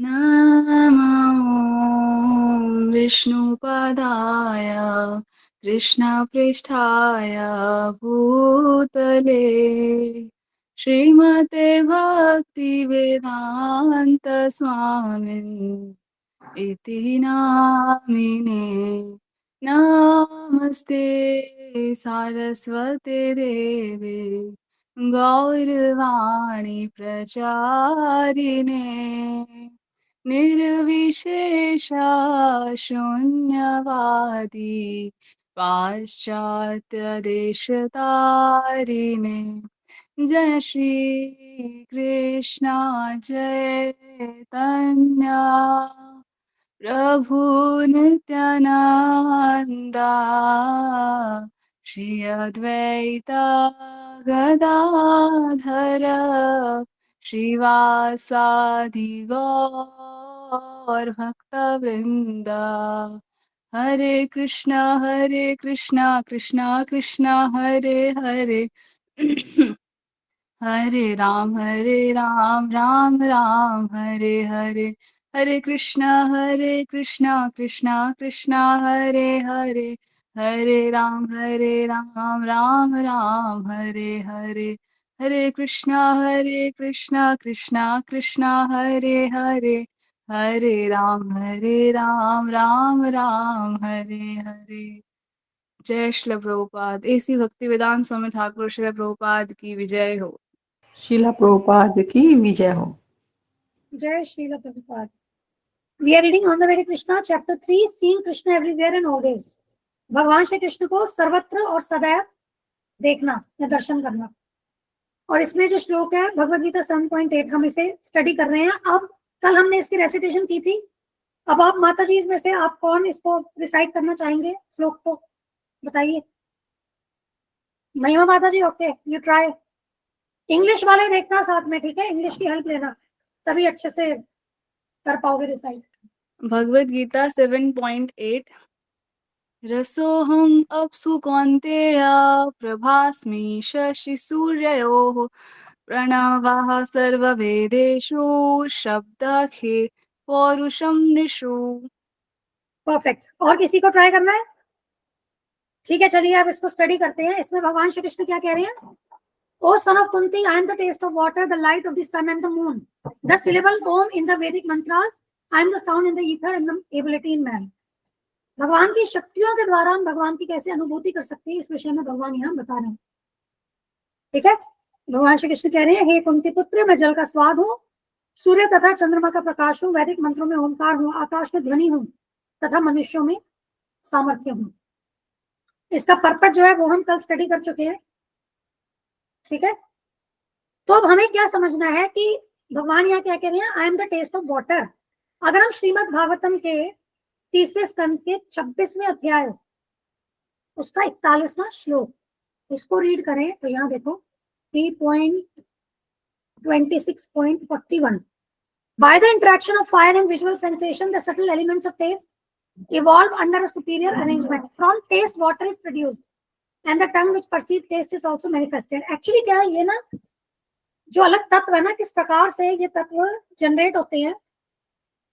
नमो विष्णुपदाय कृष्णपृष्ठाय भूतले श्रीमते भक्तिवेदान्त स्वामिन् इति नामिने। नमस्ते सारस्वते देवे गौरवाणी प्रचारिणे निर्विशेषा शून्यवादी पाश्चात्यदेशतारिणे। जय श्री कृष्णा चैतन्य प्रभु नित्यानंदा श्री अद्वैता गदाधर श्रीवासादि गौर भक्तवृंद। हरे कृष्णा कृष्णा कृष्णा हरे हरे हरे राम राम राम हरे हरे। हरे कृष्णा कृष्णा कृष्णा हरे हरे हरे राम राम राम हरे हरे। हरे कृष्णा कृष्णा कृष्णा हरे हरे हरे राम राम राम हरे हरे। जय श्री प्रभुपाद। ऐसी भक्ति वेदांत स्वामी ठाकुर श्री प्रभुपाद की विजय हो। शीला प्रभुपाद की विजय हो। जय Srila Prabhupada. We are reading on the way to Krishna, chapter 3, seeing Krishna everywhere and always. भगवान श्री कृष्ण को सर्वत्र और सदैव देखना या दर्शन करना। और इसमें जो श्लोक है भगवद गीता 7.8 हम इसे स्टडी कर रहे हैं। अब कल हमने इसकी रेसिटेशन की थी। अब आप माता जी में से आप कौन इसको रिसाइट करना चाहेंगे? श्लोक को बताइए। महिमा माता जी, ओके, यू ट्राई। इंग्लिश वाले देखना साथ में, ठीक है? इंग्लिश की हेल्प लेना, तभी अच्छे से कर पाओगे रिसाइट। भगवद गीता 7.8 रसोऽहम् अप्सु कौन्तेय प्रभास्मि शशि सूर्ययोः प्रणवः सर्ववेदेषु शब्दखे पौरुषं निषु। परफेक्ट। और किसी को ट्राई करना है? ठीक है, चलिए अब इसको स्टडी करते हैं। इसमें भगवान श्री कृष्ण क्या कह रहे हैं? O son of Kunti, I am the taste of water, the light of the sun and the moon, the syllable Om in the Vedic mantras, I am the sound in the ether and the ability in man. भगवान की शक्तियों के द्वारा हम भगवान की कैसे अनुभूति कर सकते हैं, इस विषय में भगवान यहाँ बता रहे हैं। ठीक है, भगवान श्री कृष्ण कह रहे हैं, हे कुंती पुत्र, मैं जल का स्वाद हूँ, सूर्य तथा चंद्रमा का प्रकाश हूँ, वैदिक मंत्रों में ओंकार हूँ, आकाश में ध्वनि हूँ तथा मनुष्यों में सामर्थ्य हूँ। इसका पर्पस जो है वो हम कल स्टडी कर चुके हैं। ठीक है, तो अब हमें क्या समझना है कि भगवान यहाँ क्या कह रहे हैं? I am the taste of water. अगर हम श्रीमद् भागवतम के तीसरे स्कंद के 26वें अध्याय उसका 41वां श्लोक इसको रीड करें तो यहाँ देखो 3.26.41 By the interaction of fire and visual sensation, the subtle elements of taste evolve under a superior arrangement. From taste, water is produced, and the tongue which perceives taste is also manifested. Actually, क्या है ये ना, जो अलग तत्व है ना, किस प्रकार से ये तत्व जनरेट होते हैं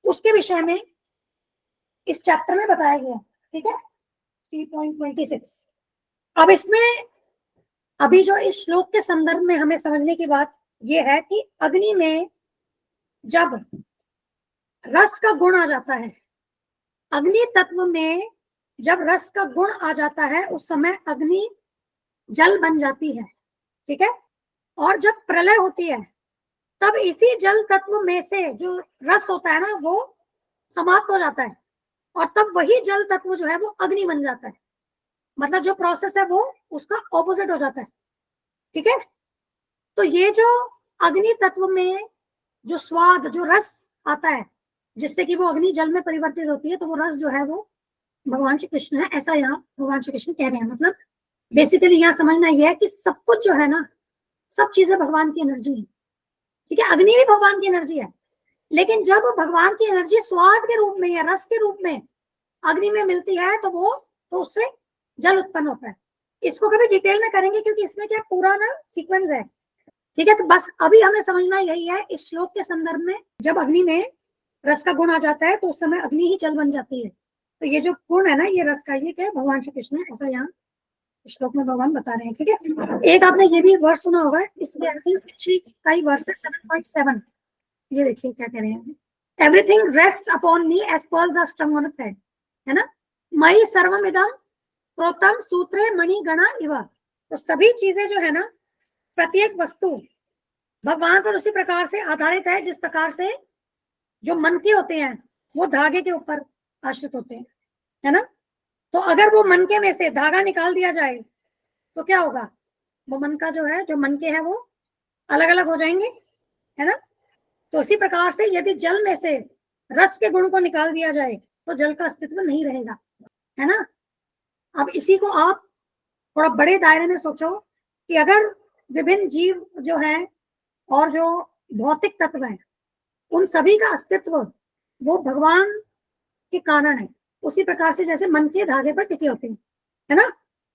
उसके विषय में इस चैप्टर में बताया गया। ठीक है, 3.26। अब इसमें अभी जो इस श्लोक के संदर्भ में हमें समझने की बात ये है कि अग्नि में जब रस का गुण आ जाता है, अग्नि तत्व में जब रस का गुण आ जाता है उस समय अग्नि जल बन जाती है। ठीक है, और जब प्रलय होती है तब इसी जल तत्व में से जो रस होता है ना वो समाप्त हो जाता है और तब वही जल तत्व जो है वो अग्नि बन जाता है। मतलब जो प्रोसेस है वो उसका ऑपोजिट हो जाता है। ठीक है, तो ये जो अग्नि तत्व में जो स्वाद, जो रस आता है जिससे कि वो अग्नि जल में परिवर्तित होती है, तो वो रस जो है वो भगवान श्री कृष्ण है, ऐसा यहाँ भगवान श्री कृष्ण कह रहे हैं। मतलब बेसिकली यहाँ समझना यह है कि सब कुछ जो है ना, सब चीजें भगवान की एनर्जी है। ठीक है, अग्नि भी भगवान की एनर्जी है, लेकिन जब भगवान की एनर्जी स्वाद के रूप में या रस के रूप में अग्नि में मिलती है तो उससे जल उत्पन्न होता है। इसको कभी डिटेल में करेंगे क्योंकि इसमें क्या पूरा ना सीक्वेंस है। ठीक है, तो बस अभी हमें समझना यही है इस श्लोक के संदर्भ में, जब अग्नि में रस का गुण आ जाता है तो उस समय अग्नि ही जल बन जाती है। तो ये जो गुण है ना ये रस का, ये क्या है, भगवान श्री कृष्ण ऐसा यहाँ श्लोक में भगवान बता रहे हैं। ठीक है, एक आपने ये भी वर्ष सुना होगा, इसलिए पिछली कई वर्ष 7.7, ये देखिए क्या कह रहे हैं, everything rest upon me as pearls are strung on a thread, है ना, मयि सर्वमिदं प्रोतम सूत्रे मणि गणा इव। तो सभी चीजें जो है ना, प्रत्येक वस्तु भगवान पर उसी प्रकार से आधारित है जिस प्रकार से जो मन के होते हैं वो धागे के ऊपर आश्रित होते हैं, है ना। तो अगर वो मन के में से धागा निकाल दिया जाए तो क्या होगा, वो मन का जो है, जो मन के हैं वो अलग अलग हो जाएंगे, है ना। तो इसी प्रकार से यदि जल में से रस के गुण को निकाल दिया जाए तो जल का अस्तित्व नहीं रहेगा, है ना। अब इसी को आप थोड़ा बड़े दायरे में सोचो कि अगर विभिन्न जीव जो हैं और जो भौतिक तत्व हैं उन सभी का अस्तित्व वो भगवान के कारण है, उसी प्रकार से जैसे मन के धागे पर टिके होते हैं, है ना।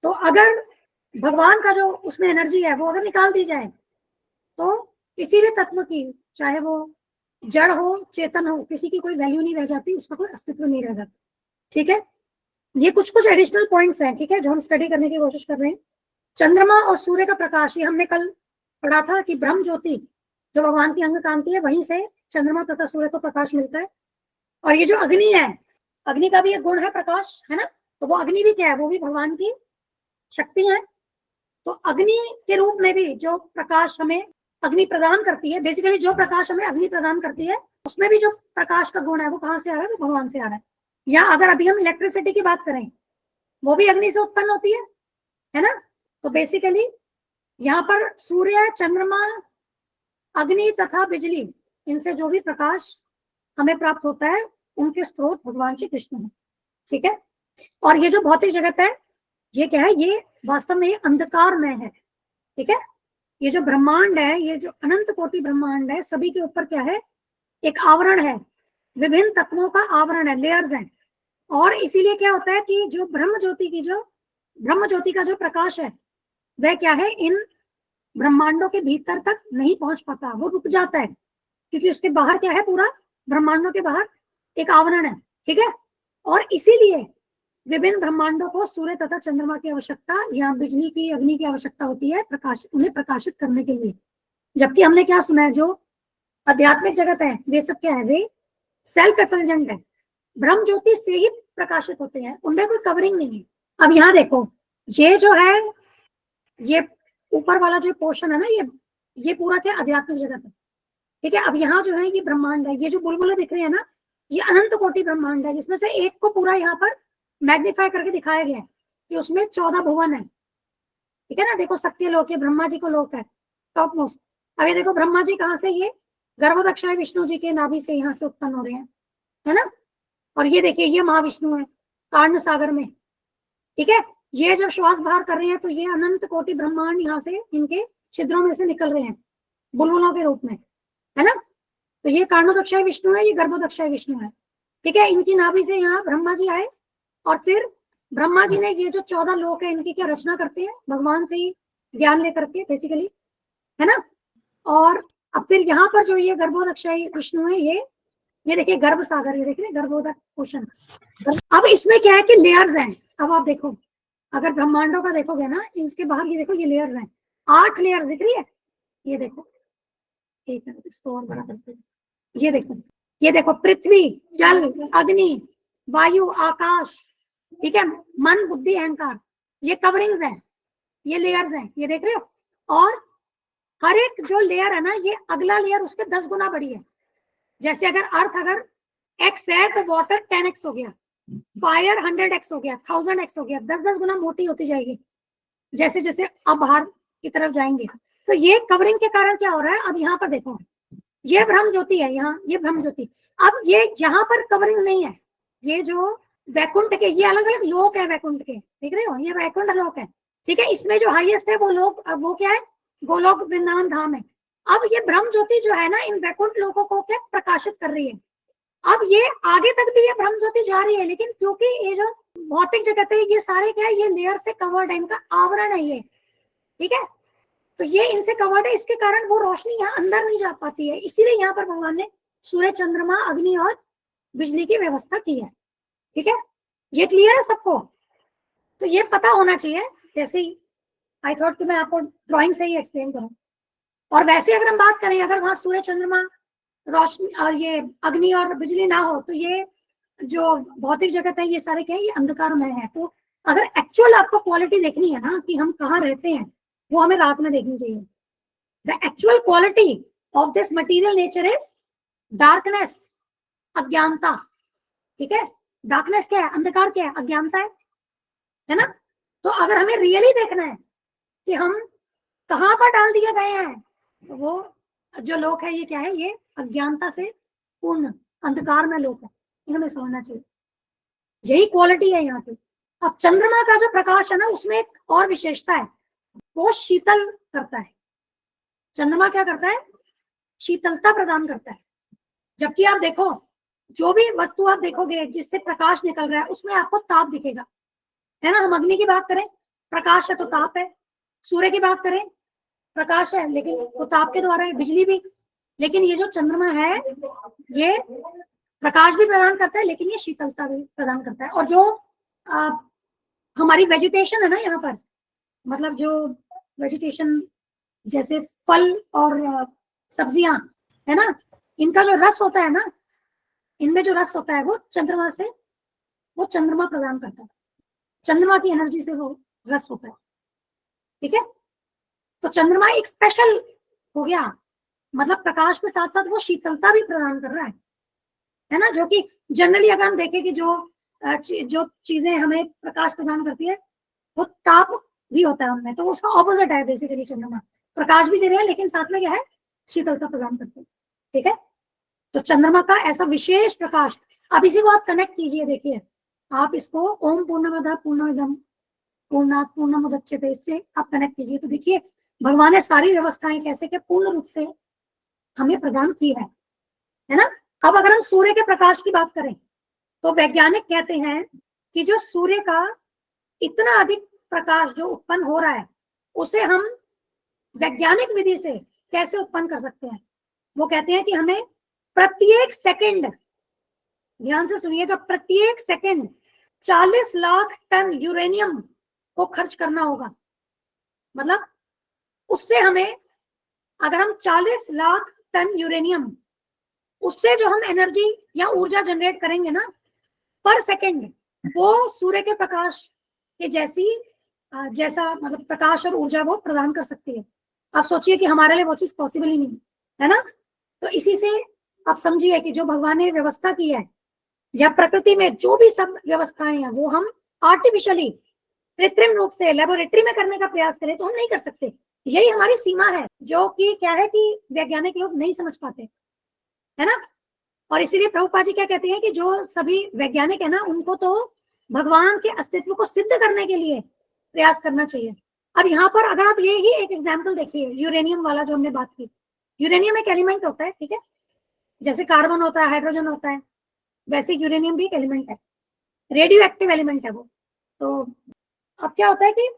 तो अगर भगवान का जो उसमें एनर्जी है वो अगर निकाल दी जाए तो किसी भी तत्व की, चाहे वो जड़ हो चेतन हो, किसी की कोई वैल्यू नहीं रह जाती, उसका कोई अस्तित्व नहीं रह जाता। ठीक है, ये कुछ कुछ एडिशनल पॉइंट्स हैं, ठीक है, जो हम स्टडी करने की कोशिश कर रहे हैं। चंद्रमा और सूर्य का प्रकाश, ये हमने कल पढ़ा था कि ब्रह्म ज्योति जो भगवान की अंग कांति है वहीं से चंद्रमा तथा सूर्य को प्रकाश मिलता है। और ये जो अग्नि है, अग्नि का भी एक गुण है प्रकाश, है ना। तो वो अग्नि भी क्या है, वो भी भगवान की शक्ति है। तो अग्नि के रूप में भी जो प्रकाश हमें अग्नि प्रदान करती है, बेसिकली जो प्रकाश हमें अग्नि प्रदान करती है उसमें भी जो प्रकाश का गुण है वो कहाँ से आ रहा है, वो भगवान से आ रहा है। या अगर अभी हम इलेक्ट्रिसिटी की बात करें वो भी अग्नि से उत्पन्न होती है ना। तो बेसिकली यहाँ पर सूर्य, चंद्रमा, अग्नि तथा बिजली, इनसे जो भी प्रकाश हमें प्राप्त होता है उनके स्रोत भगवान श्री कृष्ण है। ठीक है, और ये जो भौतिक जगत है ये क्या है, ये वास्तव में अंधकार में है। ठीक है, ये जो ब्रह्मांड है, ये जो अनंत कोटि ब्रह्मांड है, सभी के ऊपर क्या है, एक आवरण है, विभिन्न तत्वों का आवरण है, लेयर्स हैं। और इसीलिए क्या होता है कि जो ब्रह्म ज्योति का जो प्रकाश है वह क्या है, इन ब्रह्मांडों के भीतर तक नहीं पहुंच पाता, वो रुक जाता है, क्योंकि उसके बाहर क्या है, पूरा ब्रह्मांडों के बाहर एक आवरण है। ठीक है, और इसीलिए विभिन्न ब्रह्मांडों को सूर्य तथा चंद्रमा की आवश्यकता या बिजली की, अग्नि की आवश्यकता होती है उन्हें प्रकाशित करने के लिए। जबकि हमने क्या सुना है, जो आध्यात्मिक जगत है वे सब क्या है, वे सेल्फ एफल्जेंट है, ब्रह्म ज्योति से ही प्रकाशित होते हैं, उनमें कोई कवरिंग नहीं है। अब यहाँ देखो, ये जो है, ये ऊपर वाला जो पोर्शन है ना, ये पूरा क्या आध्यात्मिक जगत है। ठीक है, अब यहाँ जो है ये ब्रह्मांड है, ये जो बुलबुले दिख रहे हैं ना, ये अनंत कोटि ब्रह्मांड है, जिसमें से एक को पूरा यहाँ पर मैग्नीफाई करके दिखाया गया है कि उसमें 14 भुवन है। ठीक है ना, देखो सत्य लोक है, ब्रह्मा जी को लोक है टॉप मोस्ट। अब ये देखो ब्रह्मा जी कहाँ से, ये गर्भोदक्षाय विष्णु जी के नाभि से यहाँ से उत्पन्न हो रहे हैं, है ना। और ये देखिए ये महाविष्णु है कारण सागर में। ठीक है, ये जब श्वास बाहर कर रहे हैं तो ये अनंत कोटि ब्रह्मांड यहाँ से इनके छिद्रों में से निकल रहे हैं बुलबुलों के रूप में, है ना। तो ये कारणोदक्षाय विष्णु है, ये गर्भोदक्षाय विष्णु है। ठीक है, इनकी नाभि से यहाँ ब्रह्मा जी आए और फिर ब्रह्मा जी ने ये जो 14 लोक है इनकी क्या रचना करते हैं, भगवान से ही ज्ञान लेकर के बेसिकली, है ना। और अब फिर यहाँ पर जो ये गर्भोदक्षाय विष्णु है, ये देखिए गर्भ सागर, ये देख रहे गर्भोदक ओशन। अब इसमें क्या है कि लेयर्स हैं। अब आप देखो, अगर ब्रह्मांडों का देखोगे ना, इसके बाहर ये देखो, ये लेयर्स हैं, 8 लेयर्स दिख रही है। ये देखो, एक मिनट इसको और बड़ा करते हैं, ये देखो पृथ्वी, जल, अग्नि, वायु, आकाश, ठीक है, मन, बुद्धि, अहंकार, ये कवरिंग्स हैं, ये लेयर्स हैं, ये देख रहे हो। और हर एक जो लेयर है ना, ये अगला लेयर उसके 10 गुना बड़ी है। जैसे अगर अर्थ अगर x है तो वाटर 10x हो गया, फायर 100x हो गया, 1000x हो गया, 10-10 गुना मोटी होती जाएगी जैसे जैसे अब बाहर की तरफ जाएंगे। तो ये कवरिंग के कारण क्या हो रहा है, अब यहाँ पर देखो, ये ब्रह्म ज्योति है, यहाँ ये ब्रह्म ज्योति। अब ये यहाँ पर कवरिंग नहीं है, ये जो वैकुंठ के, ये अलग अलग लोक है वैकुंठ के, देख रहे हो, ये वैकुंठ लोक है। ठीक है, इसमें जो हाईएस्ट है वो लोक, वो क्या है, गोलोक वृंदावन धाम है। अब ये ब्रह्म ज्योति जो है ना, इन वैकुंठ लोकों को क्या प्रकाशित कर रही है। अब ये आगे तक भी ये ब्रह्म ज्योति जा रही है, लेकिन क्योंकि ये जो भौतिक जगत है ये सारे क्या है, ये लेयर से कवर्ड है, इनका आवरण है ये। ठीक है, तो ये इनसे कवर्ड है, इसके कारण वो रोशनी यहाँ अंदर नहीं जा पाती है। इसीलिए यहाँ पर भगवान ने सूर्य, चंद्रमा, अग्नि और बिजली की व्यवस्था की है। ठीक है, ये क्लियर है सबको? तो ये पता होना चाहिए। जैसे ही आई थॉट कि मैं आपको ड्राइंग से ही एक्सप्लेन करूं। और वैसे अगर हम बात करें, अगर वहां सूर्य, चंद्रमा, रोशनी और ये अग्नि और बिजली ना हो, तो ये जो भौतिक जगत है ये सारे क्या है, ये अंधकारमय है। तो अगर एक्चुअल आपको क्वालिटी देखनी है ना कि हम कहाँ रहते हैं, वो हमें रात में देखनी चाहिए। The actual quality of this material nature is darkness, अज्ञानता। ठीक है, डार्कनेस क्या है, अंधकार क्या है, अज्ञानता है ना। तो अगर हमें रियली देखना है कि हम कहाँ पर डाल दिए गए हैं, तो वो जो लोग है ये क्या है, ये अज्ञानता से पूर्ण अंधकार में लोग है, ये हमें समझना चाहिए। यही क्वालिटी है यहाँ की। अब चंद्रमा का जो प्रकाश है ना, उसमें एक और विशेषता है, वो शीतल करता है। चंद्रमा क्या करता है, शीतलता प्रदान करता है। जबकि आप देखो, जो भी वस्तु आप देखोगे जिससे प्रकाश निकल रहा है, उसमें आपको ताप दिखेगा, है ना। हम अग्नि की बात करें, प्रकाश है तो ताप है। सूर्य की बात करें, प्रकाश है लेकिन वो ताप के द्वारा है। बिजली भी, लेकिन ये जो चंद्रमा है ये प्रकाश भी प्रदान करता है, लेकिन ये शीतलता भी प्रदान करता है। और जो हमारी वेजिटेशन है ना यहाँ पर, मतलब जो वेजिटेशन जैसे फल और सब्जियां है ना, इनका जो रस होता है ना, इनमें जो रस होता है वो चंद्रमा से, वो चंद्रमा प्रदान करता है। चंद्रमा की एनर्जी से वो रस होता है। ठीक है, तो चंद्रमा एक स्पेशल हो गया, मतलब प्रकाश के साथ साथ वो शीतलता भी प्रदान कर रहा है ना। जो कि जनरली अगर हम देखें कि जो चीजें हमें प्रकाश प्रदान करती है वो ताप भी होता है उनमें, तो उसका ऑपोजिट है बेसिकली। चंद्रमा प्रकाश भी दे रहे हैं लेकिन साथ में क्या है, शीतलता प्रदान करते हैं। ठीक है, तो चंद्रमा का ऐसा विशेष प्रकाश, अब इसी को आप कनेक्ट कीजिए। देखिए, आप इसको ओम पूर्णमदः पूर्णमिदं पूर्णात् पूर्णमुदच्यते, इससे आप कनेक्ट कीजिए। तो देखिए, भगवान ने सारी व्यवस्थाएं कैसे के पूर्ण रूप से हमें प्रदान की है ना। अब अगर हम सूर्य के प्रकाश की बात करें, तो वैज्ञानिक कहते हैं कि जो सूर्य का इतना अधिक प्रकाश जो उत्पन्न हो रहा है, उसे हम वैज्ञानिक विधि से कैसे उत्पन्न कर सकते हैं। वो कहते हैं कि हमें प्रत्येक सेकंड, ध्यान से सुनिएगा, प्रत्येक सेकंड 40 लाख टन यूरेनियम को खर्च करना होगा। मतलब उससे हमें, अगर हम 40 लाख टन यूरेनियम, उससे जो हम एनर्जी या ऊर्जा जनरेट करेंगे ना पर सेकंड, वो सूर्य के प्रकाश के जैसा मतलब प्रकाश और ऊर्जा वो प्रदान कर सकती है। आप सोचिए कि हमारे लिए वो चीज पॉसिबल ही नहीं है ना। तो इसी से आप समझिए कि जो भगवान ने व्यवस्था की है, या प्रकृति में जो भी सब व्यवस्थाएं हैं, वो हम आर्टिफिशियली, कृत्रिम रूप से लेबोरेटरी में करने का प्रयास करें तो हम नहीं कर सकते। यही हमारी सीमा है, जो कि क्या है कि वैज्ञानिक लोग नहीं समझ पाते, है ना। और इसीलिए प्रभुपाद जी क्या कहते हैं कि जो सभी वैज्ञानिक है ना, उनको तो भगवान के अस्तित्व को सिद्ध करने के लिए प्रयास करना चाहिए। अब यहाँ पर अगर आप ये ही एक एग्जाम्पल देखिए, यूरेनियम वाला जो हमने बात की, यूरेनियम एक एलिमेंट होता है, ठीक है, जैसे कार्बन होता है, हाइड्रोजन होता है, वैसे यूरेनियम भी एक एलिमेंट है, रेडियो एक्टिव एलिमेंट है वो। तो अब क्या होता है कि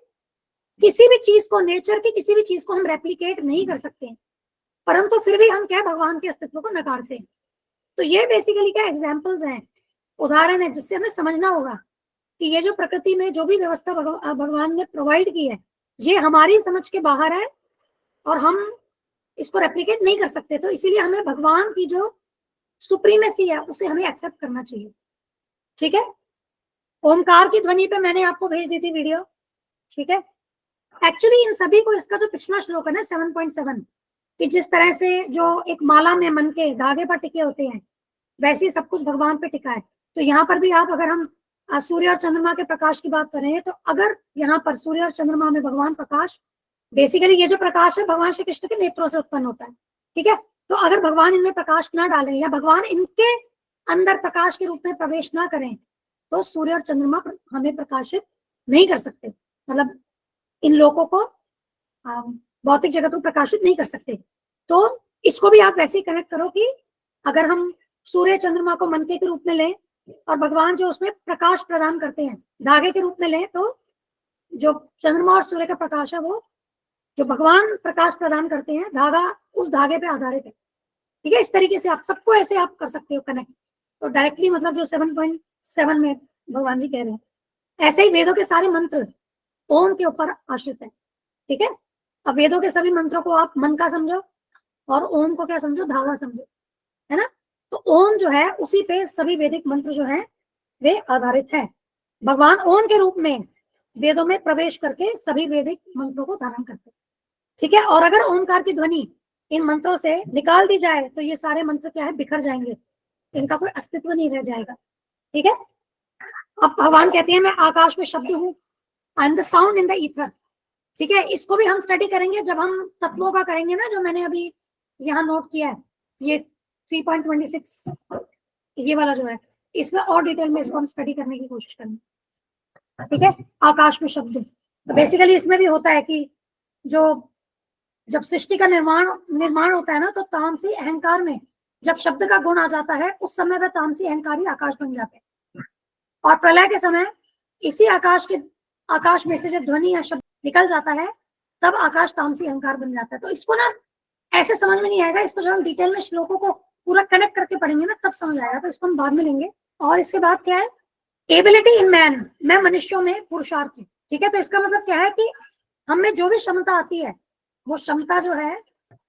किसी भी चीज को, नेचर की किसी भी चीज को हम रेप्लिकेट नहीं कर सकते, परंतु फिर भी हम क्या, भगवान के अस्तित्व को नकारते हैं। तो ये बेसिकली क्या एग्जाम्पल्स हैं, उदाहरण है, जिससे हमें समझना होगा कि ये जो प्रकृति में जो भी व्यवस्था भगवान ने प्रोवाइड की है, ये हमारी समझ के बाहर है और हम इसको रेप्लिकेट नहीं कर सकते। तो इसीलिए हमें भगवान की जो सुप्रीमेसी है उसे हमें एक्सेप्ट करना चाहिए। ठीक है, ओमकार की ध्वनि पे मैंने आपको भेज दी थी वीडियो। ठीक है, एक्चुअली इन सभी को, इसका जो पिछला श्लोक है ना 7.7, कि जिस तरह से जो एक माला में मन के धागे पर टिके होते हैं, वैसे ही सब कुछ भगवान पे टिका है। तो यहाँ पर भी आप, अगर हम सूर्य और चंद्रमा के प्रकाश की बात करें, तो अगर यहाँ पर सूर्य और चंद्रमा में भगवान प्रकाश, बेसिकली ये जो प्रकाश है भगवान श्री कृष्ण के नेत्रों से उत्पन्न होता है। ठीक है, तो अगर भगवान इनमें प्रकाश ना डालें, या भगवान इनके अंदर प्रकाश के रूप में प्रवेश ना करें, तो सूर्य और चंद्रमा हमें प्रकाशित नहीं कर सकते, मतलब इन लोगों को भौतिक जगत को प्रकाशित नहीं कर सकते। तो इसको भी आप वैसे ही कनेक्ट करो कि अगर हम सूर्य चंद्रमा को मनके के रूप में लें और भगवान जो उसमें प्रकाश प्रदान करते हैं धागे के रूप में लें, तो जो चंद्रमा और सूर्य का प्रकाश है, वो जो भगवान प्रकाश प्रदान करते हैं, धागा उस धागे पे आधारित है। ठीक है, इस तरीके से आप सबको ऐसे आप कर सकते हो कनेक्ट। तो डायरेक्टली मतलब जो 7.7 में भगवान जी कह रहे हैं, ऐसे ही वेदों के सारे मंत्र ओम के ऊपर आश्रित है। ठीक है, अब वेदों के सभी मंत्रों को आप मन का समझो और ओम को क्या समझो, धागा समझो, है ना। तो ओम जो है उसी पे सभी वैदिक मंत्र जो है वे आधारित है। भगवान ओम के रूप में वेदों में प्रवेश करके सभी वैदिक मंत्रों को धारण करते हैं। ठीक है, और अगर ओमकार की ध्वनि इन मंत्रों से निकाल दी जाए तो ये सारे मंत्र क्या है, बिखर जाएंगे, इनका कोई अस्तित्व नहीं रह जाएगा। ठीक है, अब भगवान कहते हैं मैं आकाश में शब्द हूँ, आई am the sound in the ether. ठीक है, इसको भी हम स्टडी करेंगे जब हम तत्वों का करेंगे ना, जो मैंने अभी यहाँ नोट किया है, ये 3.26 ये वाला जो है, इसमें और डिटेल में इसको हम स्टडी करने की कोशिश करेंगे। ठीक है, आकाश में शब्द, तो बेसिकली इसमें भी होता है कि जब सृष्टि का निर्माण होता है ना, तो तामसी अहंकार में जब शब्द का गुण आ जाता है, उस समय वह तामसी अहंकारी आकाश बन जाते हैं। और प्रलय के समय इसी आकाश में से जब ध्वनि या शब्द निकल जाता है, तब आकाश तामसी अहंकार बन जाता है। तो इसको ना ऐसे समझ में नहीं आएगा, इसको जब हम डिटेल में श्लोकों को पूरा कनेक्ट करके पढ़ेंगे ना, तब समझ आएगा। तो इसको हम बाद में लेंगे। और इसके बाद क्या है, एबिलिटी इन मैन, मैं मनुष्यों में पुरुषार्थ हूँ। ठीक है, तो इसका मतलब क्या है कि हम में जो भी क्षमता आती है, वो क्षमता जो है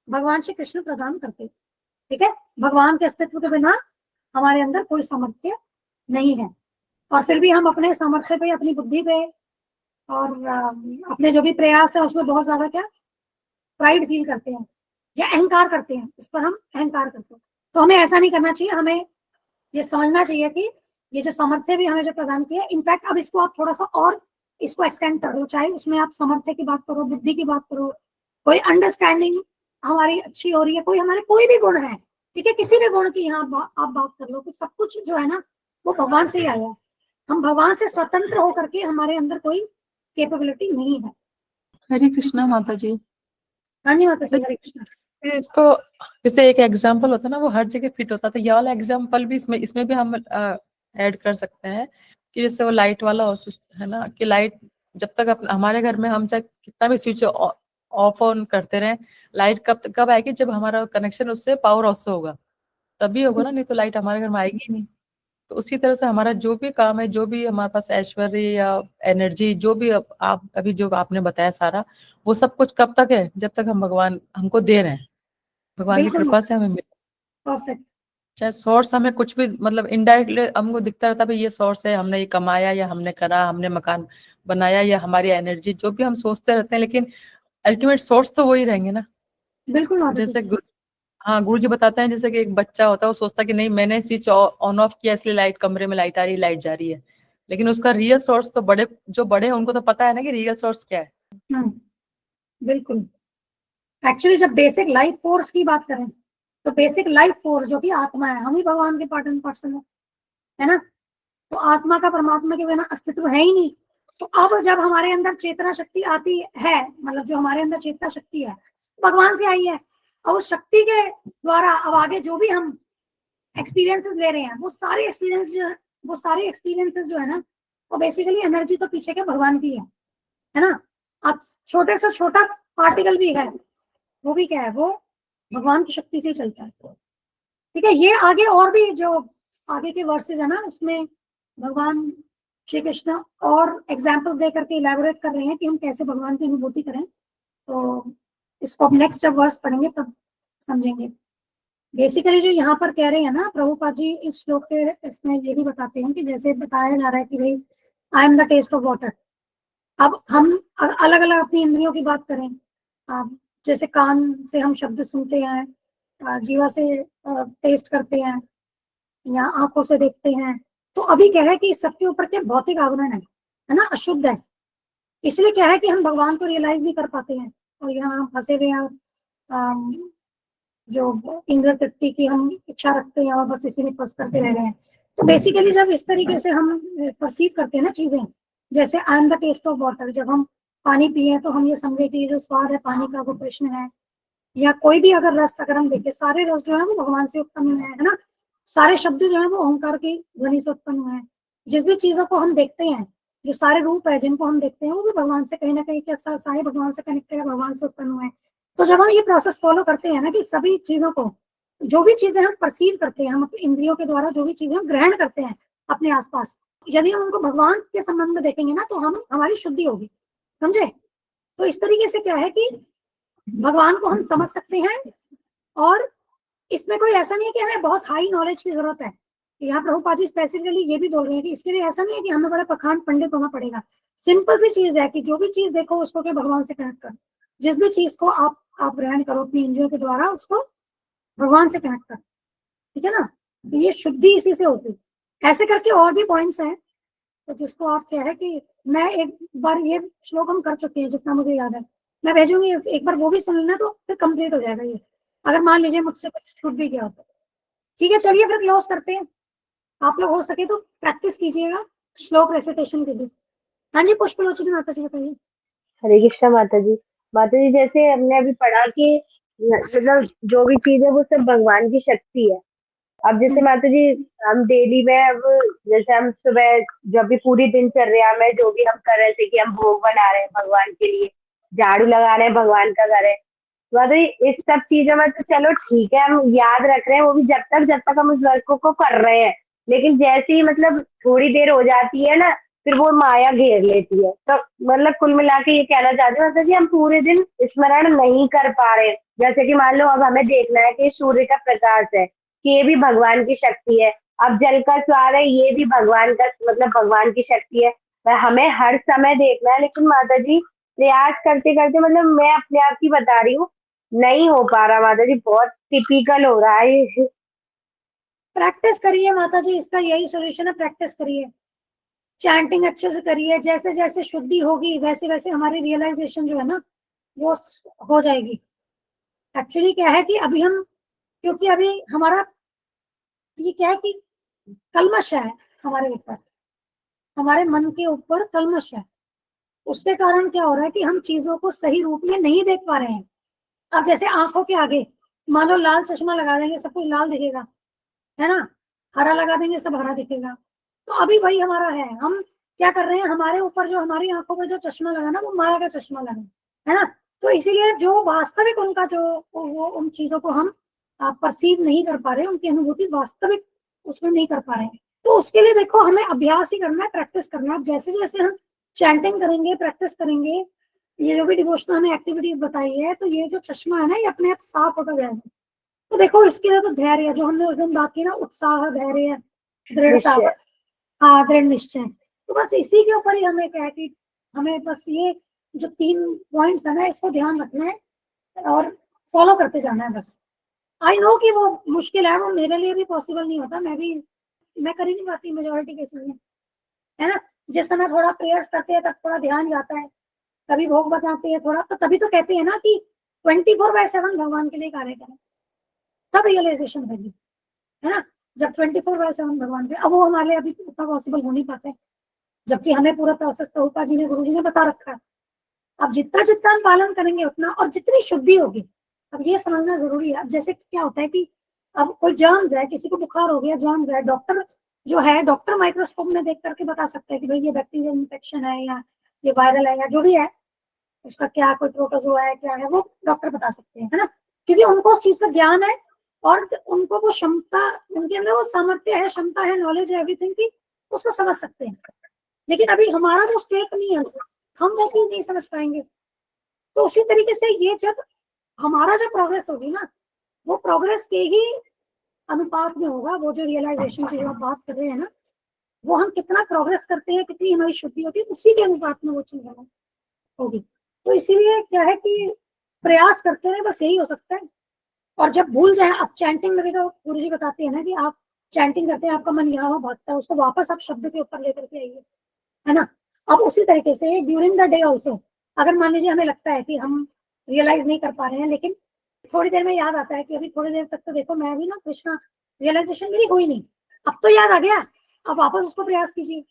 भगवान श्री कृष्ण प्रदान करते हैं। ठीक है, भगवान के अस्तित्व के बिना हमारे अंदर कोई सामर्थ्य नहीं है। और फिर भी हम अपने सामर्थ्य पे, अपनी बुद्धि पे और अपने जो भी प्रयास है उसमें बहुत ज्यादा क्या प्राइड फील करते हैं या अहंकार करते हैं, इस पर हम अहंकार करते हैं। तो हमें ऐसा नहीं करना चाहिए, हमें ये समझना चाहिए कि ये जो सामर्थ्य भी हमें जो प्रदान किया, इनफैक्ट अब इसको आप थोड़ा सा और इसको एक्सटेंड कर दो, चाहे उसमें आप सामर्थ्य की बात करो, बुद्धि की बात करो, कोई अंडरस्टैंडिंग हमारी अच्छी हो रही है, कोई हमारे कोई भी गुण है, ठीक है, किसी भी गुण की यहाँ आप बात कर लो, तो सब कुछ जो है ना वो भगवान से ही आया है। हम भगवान से स्वतंत्र होकर के हमारे अंदर कोई कैपेबिलिटी नहीं है। हरे कृष्णा माता जी। हाँ जी माता जी, हरे कृष्णा। इसको जैसे एक एग्जाम्पल होता है ना, वो हर जगह फिट होता है, तो ये वाला एग्जाम्पल भी इसमें भी हम ऐड कर सकते हैं कि जैसे वो लाइट वाला है ना, कि लाइट जब तक हमारे घर में हम चाहे कितना भी स्विच ऑफ ऑन करते रहे, लाइट कब आएगी, जब हमारा कनेक्शन उससे पावर ऑफ से होगा, तभी होगा ना, नहीं तो लाइट हमारे घर में आएगी ही नहीं। तो उसी तरह से हमारा जो भी काम है, जो भी हमारे पास ऐश्वर्य या एनर्जी, जो भी आप अभी जो आपने बताया सारा, वो सब कुछ कब तक है, जब तक हम भगवान हमको दे रहे हैं, भगवान की कृपा से हमें परफेक्ट। चाहे सोर्स हमें कुछ भी मतलब इनडायरेक्टली हमको दिखता रहता है ये सोर्स है, हमने ये कमाया या हमने करा, हमने मकान बनाया या हमारी एनर्जी, जो भी हम सोचते रहते हैं, लेकिन अल्टीमेट सोर्स तो वही रहेंगे ना। बिल्कुल, जैसे हाँ, गुरु जी बताते हैं जैसे कि एक बच्चा होता है, वो सोचता है कि नहीं मैंने स्विच ऑन ऑफ किया इसलिए लाइट, कमरे में लाइट आ रही, लाइट जा रही है, लेकिन उसका रियल सोर्स तो जो बड़े हैं उनको तो पता है ना कि रियल सोर्स क्या है। बिल्कुल। एक्चुअली जब बेसिक लाइफ फोर्स की बात करें, तो बेसिक लाइफ फोर्स जो कि आत्मा है, हम ही भगवान के पार्ट एंड पार्सल है ना। तो आत्मा का परमात्मा के बिना अस्तित्व है ही नहीं। तो अब जब हमारे अंदर चेतना शक्ति आती है, मतलब जो हमारे अंदर चेतना शक्ति है भगवान से आई है, और उस शक्ति के द्वारा अब आगे जो भी हम एक्सपीरियंसेस ले रहे हैं, वो सारे एक्सपीरियंसेस जो है ना, वो बेसिकली एनर्जी तो पीछे के भगवान की है ना। अब छोटे से छोटा पार्टिकल भी है, वो भी क्या है, वो भगवान की शक्ति से चलता है। ठीक है, ये आगे और भी जो आगे के वर्सेस है ना, उसमें भगवान श्री कृष्ण और एग्जाम्पल्स दे करके इलैबोरेट कर रहे हैं कि हम कैसे भगवान की अनुभूति करें। तो इसको अब नेक्स्ट जब वर्स पढ़ेंगे तब समझेंगे। बेसिकली जो यहाँ पर कह रहे हैं ना प्रभुपाद जी, इस श्लोक के इसमें ये भी बताते हैं कि जैसे बताया जा रहा है कि भाई I am the taste of water. अब हम अलग अलग अपनी इंद्रियों की बात करें, जैसे कान से हम शब्द सुनते हैं, जीवा से टेस्ट करते हैं, या आंखों से देखते हैं। तो अभी क्या है कि सबके ऊपर के भौतिक आवरण है ना, अशुद्ध है, इसलिए क्या है कि हम भगवान को रियलाइज नहीं कर पाते हैं, और यहाँ हम फंसे हुए हैं जो इंद्र तृप्ति की हम इच्छा रखते हैं और बस इसी में फंस करते रह रहे हैं। तो बेसिकली जब इस तरीके से हम परसीव करते हैं ना चीजें, जैसे I am the taste of water, जब हम पानी पिए तो हम ये समझे कि जो स्वाद है पानी का वो कृष्ण है, या कोई भी अगर रस अगर हम देखें, सारे रस जो है वो भगवान से उत्पन्न है ना, सारे शब्द जो है वो ओंकार की ध्वनि से उत्पन्न हुए हैं। जिस भी चीजों को हम देखते हैं, जो सारे रूप है जिनको हम देखते हैं, वो भी भगवान से कहीं ना कहीं क्या सारे भगवान से कनेक्टेड है, भगवान से उत्पन्न हुए हैं। तो जब हम ये प्रोसेस फॉलो करते हैं ना कि सभी चीजों को जो भी चीजें हम परसीव करते हैं, हम अपने इंद्रियों के द्वारा जो भी चीजें हम ग्रहण करते हैं अपने आसपास, यदि हम उनको भगवान के संबंध में देखेंगे ना तो हम हमारी शुद्धि होगी, समझे। तो इस तरीके से क्या है कि भगवान को हम समझ सकते हैं, और इसमें कोई ऐसा नहीं है कि हमें बहुत हाई नॉलेज की जरूरत है। यहाँ प्रभुपाद जी स्पेसिफिकली ये भी बोल रहे हैं कि इसके लिए ऐसा नहीं है कि हमें बड़ा प्रखांड पंडित होना पड़ेगा। सिंपल सी चीज है कि जो भी चीज देखो उसको क्या भगवान से कनेक्ट करो, जिस भी चीज को आप ग्रहण करो अपनी इंद्रियों के द्वारा उसको भगवान से कनेक्ट करो, ठीक है ना। तो ये शुद्धि इसी से होती है। ऐसे करके और भी पॉइंट्स हैं, तो जिसको आप क्या है कि मैं एक बार ये श्लोक हम कर चुके हैं जितना मुझे याद है, मैं भेजूंगी, एक बार वो भी सुन लेना तो फिर कंप्लीट हो जाएगा ये, अगर मान लीजिए मुझसे कुछ छूट भी गया तो। ठीक है, चलिए फिर क्लोज करते हैं। आप लोग हो सके तो प्रैक्टिस कीजिएगा श्लोक रेसिटेशन के लिए। हाँ जी, पुष्पलोचनी माता जी बताइए। हरे कृष्णा माता जी। माता जी, जैसे हमने अभी पढ़ा कि मतलब जो भी चीज है वो सब भगवान की शक्ति है। अब जैसे माता जी हम डेली में अब जैसे हम सुबह जब भी पूरी दिनचर्या में जो भी हम कर रहे थे कि हम भोग बना रहे हैं भगवान के लिए, झाड़ू लगा रहे हैं भगवान का घर है, माता जी इस सब चीजों में तो चलो ठीक है हम याद रख रहे हैं, वो भी जब तक हम उस वर्क को कर रहे हैं। लेकिन जैसे ही मतलब थोड़ी देर हो जाती है ना, फिर वो माया घेर लेती है। तो मतलब कुल मिला के ये कहना चाहती हूँ मतलब कि हम पूरे दिन स्मरण नहीं कर पा रहे। जैसे कि मान लो अब हमें देखना है कि सूर्य का प्रकाश है कि ये भी भगवान की शक्ति है, अब जल का स्वाद है ये भी भगवान का मतलब भगवान की शक्ति है। पर हमें हर समय देखना है, लेकिन माता जी प्रयास करते करते मतलब मैं अपने आप की बता रही हूँ नहीं हो पा रहा माता जी, बहुत टिपिकल हो रहा है ये। प्रैक्टिस करिए माता जी, इसका यही सोल्यूशन है, प्रैक्टिस करिए, चैंटिंग अच्छे से करिए। जैसे जैसे शुद्धि होगी वैसे वैसे हमारी रियलाइजेशन जो है ना वो हो जाएगी। एक्चुअली क्या है कि अभी हम, क्योंकि अभी हमारा ये क्या है कि कल्मश है हमारे ऊपर, हमारे मन के ऊपर कल्मश है। उसके कारण क्या हो रहा है कि हम चीजों को सही रूप में नहीं देख पा रहे हैं। अब जैसे आंखों के आगे मान लो लाल चश्मा लगा देंगे सब कुछ लाल दिखेगा, है ना, हरा लगा देंगे सब हरा दिखेगा। तो अभी वही हमारा है, हम क्या कर रहे हैं, हमारे ऊपर जो हमारी आंखों पे जो चश्मा लगा ना वो माया का चश्मा लगा, है ना। तो इसीलिए जो वास्तविक उनका जो वो उन चीजों को हम परसीव नहीं कर पा रहे, उनकी अनुभूति वास्तविक उसमें नहीं कर पा रहे हैं। तो उसके लिए देखो हमें अभ्यास ही करना है, प्रैक्टिस करना है। जैसे जैसे हम चैंटिंग करेंगे, प्रैक्टिस करेंगे, ये जो भी डिवोशनल हमें एक्टिविटीज बताई है, तो ये जो चश्मा है ना ये अपने आप साफ होता जाएगा। तो देखो इसके लिए तो धैर्य, जो हमने उस दिन बात की ना, उत्साह, धैर्य, दृढ़ता, निश्चय। हाँ दृढ़ निश्चय, तो बस इसी के ऊपर ही हमें क्या है कि हमें बस ये जो 3 पॉइंट्स है ना इसको ध्यान रखना है और फॉलो करते जाना है बस। आई नो कि वो मुश्किल है, वो मेरे लिए भी पॉसिबल नहीं होता, मैं कर ही नहीं पाती मेजोरिटी केसेस में, है ना। जिस समय थोड़ा प्रेयर्स करते हैं तब थोड़ा ध्यान जाता है, कभी भोग बताते हैं थोड़ा, तो तभी तो कहते हैं ना कि 24/7 भगवान के लिए कार्य करें, तब रियलाइजेशन होगी, है ना। जब 24/7 भगवान के, अब वो हमारे लिए अभी उतना पॉसिबल हो नहीं पाता है, जबकि हमें पूरा प्रोसेस प्रभुपाद जी ने, गुरु जी ने बता रखा है। अब जितना जितना हम पालन करेंगे उतना, और जितनी शुद्धि होगी, अब ये समझना जरूरी है। अब जैसे क्या होता है कि अब कोई जर्म्स है, किसी को बुखार हो गया, जर्म्स है, डॉक्टर जो है डॉक्टर माइक्रोस्कोप में देख करके बता सकता है कि भाई ये बैक्टीरियल इन्फेक्शन है या ये वायरल है या जो भी है, उसका क्या कोई प्रोटोजोआ है क्या है, वो डॉक्टर बता सकते हैं, है ना, क्योंकि उनको उस चीज का ज्ञान है और उनको वो क्षमता, उनके अंदर वो सामर्थ्य है, क्षमता है, नॉलेज है एवरीथिंग की, उसको समझ सकते हैं। लेकिन अभी हमारा जो स्टेट नहीं है, हम वो चीज नहीं समझ पाएंगे। तो उसी तरीके से ये जब हमारा जो प्रोग्रेस होगी ना, वो प्रोग्रेस के ही अनुपात में होगा। वो जो रियलाइजेशन की जो आप बात कर रहे हैं ना, वो हम कितना प्रोग्रेस करते हैं, कितनी हमारी शुद्धि होती है, उसी के अनुपात में वो चीज होगी। तो इसीलिए क्या है कि प्रयास करते हैं, बस यही हो सकता है। और जब भूल जाए, अब चैंटिंग में भी तो गुरु जी बताते हैं ना कि आप चैंटिंग करते हैं, आपका मन यहाँ वहाँ भागता है, उसको वापस आप शब्द के ऊपर लेकर के आइए, है ना। अब उसी तरीके से ड्यूरिंग द डे ऑल्सो, अगर मान लीजिए हमें लगता है कि हम रियलाइज नहीं कर पा रहे हैं, लेकिन थोड़ी देर में याद आता है कि अभी थोड़ी देर तक तो देखो मैं भी ना कृष्णा रियलाइजेशन मेरी हुई नहीं, अब तो याद आ गया, अब वापस उसको प्रयास कीजिए।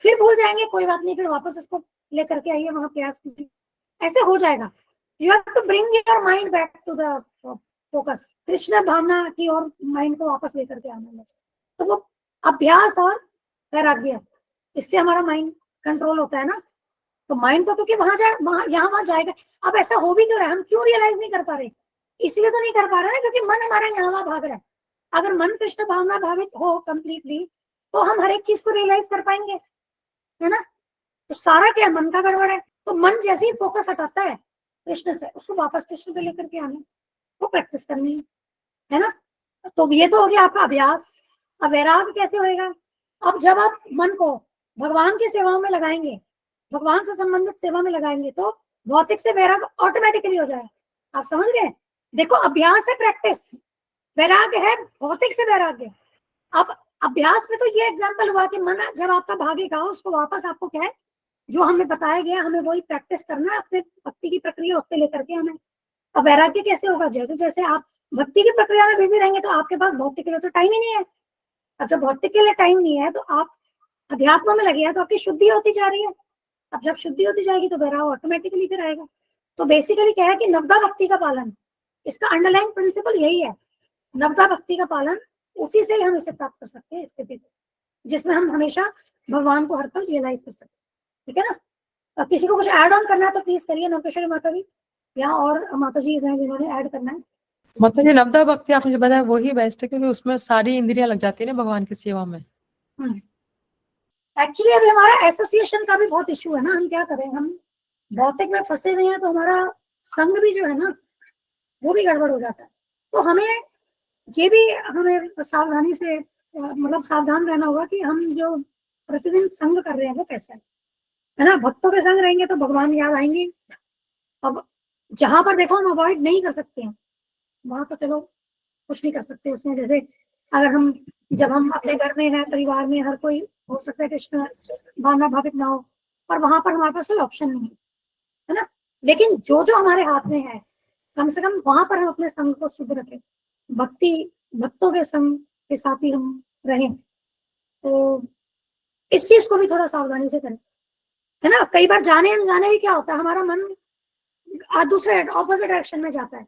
फिर भूल जाएंगे, कोई बात नहीं, फिर वापस उसको लेकर के आइए, वहां प्रयास कीजिए, ऐसे हो जाएगा। You have to bring your mind back to the focus, Krishna भावना की और माइंड को वापस लेकर के आना बस। तो वो अभ्यास और वैराग्य, इससे हमारा माइंड कंट्रोल होता है ना। तो माइंड तो क्योंकि वहां जाए, वहां यहाँ वहां जाएगा। अब ऐसा हो भी क्यों रहा है, हम क्यों रियलाइज नहीं कर पा रहे, इसलिए तो नहीं कर पा रहे हैं क्योंकि मन हमारा यहाँ वहां भाग रहा है। अगर मन कृष्ण भावना भावित हो कंप्लीटली तो हम हर एक चीज को रियलाइज कर पाएंगे, है ना। तो सारा क्या मन का गड़बड़ है। तो मन जैसे ही फोकस हटाता है कृष्ण से, उसको वापस कृष्ण पे लेकर के आना, वो प्रैक्टिस करनी है ना। तो ये तो हो गया आपका अभ्यास। अब वैराग कैसे होएगा? अब जब आप मन को भगवान की सेवाओं में लगाएंगे, भगवान से संबंधित सेवा में लगाएंगे, तो भौतिक से वैराग ऑटोमेटिकली हो जाए। आप समझ रहे हैं? देखो, अभ्यास है प्रैक्टिस, वैराग है भौतिक से वैराग्य। अब अभ्यास में तो ये एग्जाम्पल हुआ कि मन जब आपका भागेगा, उसको वापस आपको क्या है, जो हमें बताया गया, हमें वही प्रैक्टिस करना है, अपने भक्ति की प्रक्रिया उससे लेकर के हमें। अब वैराग्य कैसे होगा? जैसे जैसे आप भक्ति की प्रक्रिया में बिजी रहेंगे तो आपके पास भौतिक के लिए तो टाइम ही नहीं है। अब जब भौतिक के लिए टाइम नहीं है तो आप अध्यात्म में लगे हैं, तो आपकी शुद्धि होती जा रही है। अब जब शुद्धि होती जाएगी तो वैराग ऑटोमेटिकली फिर आएगा। तो बेसिकली क्या है कि नवदा भक्ति का पालन, इसका अंडरलाइन प्रिंसिपल यही है, नवदा भक्ति का पालन, उसी से ही हम इसे प्राप्त कर सकते हैं, स्थिति जिसमें हम हमेशा भगवान को हर पल रियलाइज कर सकते हैं। ठीक है ना। अब किसी को कुछ ऐड ऑन करना है तो प्लीज करिए, नवकेश्वरी माता जी या और माता जी हैं जिन्होंने ऐड करना है। माता जी, नवदा भक्ति आपने जो बताया वही बेस्ट है, क्योंकि उसमें सारी इंद्रियां लग जाती है ना भगवान की सेवा में। एक्चुअली अभी हमारा एसोसिएशन का भी बहुत इशू है ना। हम क्या करें, हम भौतिक में फंसे हुए हैं, तो हमारा संग भी जो है ना वो भी गड़बड़ हो जाता है। तो हमें ये भी हमें सावधानी से मतलब सावधान रहना होगा कि हम जो प्रतिदिन संग कर रहे हैं वो कैसा है ना। भक्तों के संग रहेंगे तो भगवान याद आएंगे। अब जहां पर देखो हम अवॉइड नहीं कर सकते हैं, वहां तो चलो कुछ नहीं कर सकते उसमें। जैसे अगर हम जब हम अपने घर में हैं, परिवार में हर कोई हो सकता है कृष्ण भावना भावित ना हो, और वहां पर हमारे पास कोई ऑप्शन नहीं है ना। लेकिन जो जो हमारे हाथ में है, कम से कम वहां पर हम अपने संग को शुद्ध रखें, भक्तों के संग के साथ ही हम रहें। तो इस चीज को भी थोड़ा सावधानी से करें, है ना। कई बार जाने अनजाने भी क्या होता है, हमारा मन दूसरे ऑपोजिट डायरेक्शन में जाता है।